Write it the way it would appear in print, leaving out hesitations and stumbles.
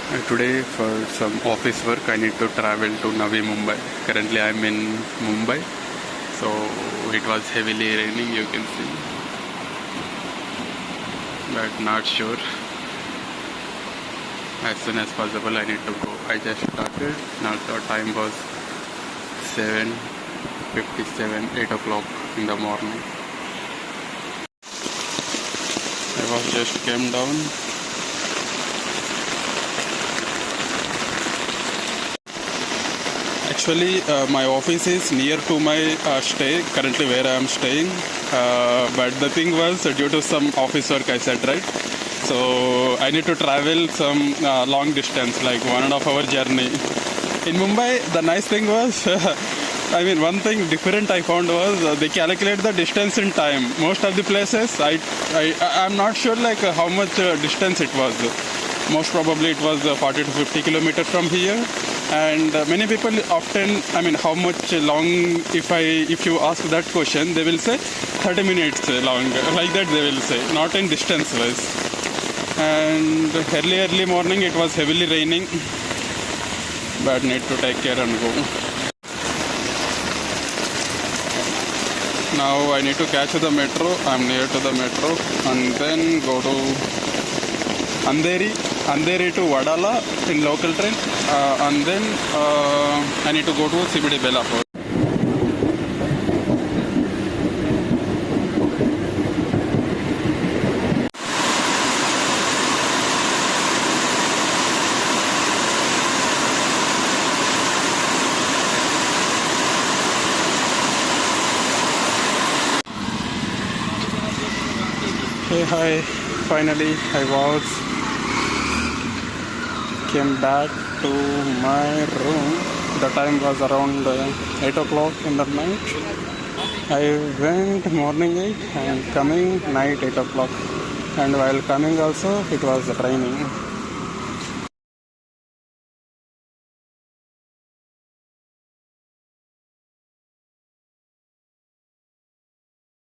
Today for some office work I need to travel to Navi Mumbai. Currently I am in Mumbai, so it was heavily raining, you can see, but not sure. As soon as possible I need to go. I just started. Now the time was 7:57, 8 o'clock in the morning. I was just came down. Actually, my office is near to my stay, currently where I am staying. But the thing was, due to some office work, I said, right? So I need to travel some long distance, like 1.5 hour journey. In Mumbai, the nice thing was, one thing different I found was they calculate the distance in time. Most of the places, I'm not sure like how much distance it was. Most probably it was 40 to 50 kilometers from here. And many people often, how much long, if you ask that question, they will say 30 minutes long, like that they will say, not in distance wise. And early morning it was heavily raining, but need to take care and go. Now I need to catch the metro. I'm near to the metro, and then go to Andheri to Vadala in local train, and then I need to go to CBD Belapur. Hey, hi, finally I came back to my room. The time was around 8 o'clock in the night. I went morning 8 and coming night 8 o'clock. And while coming also it was raining.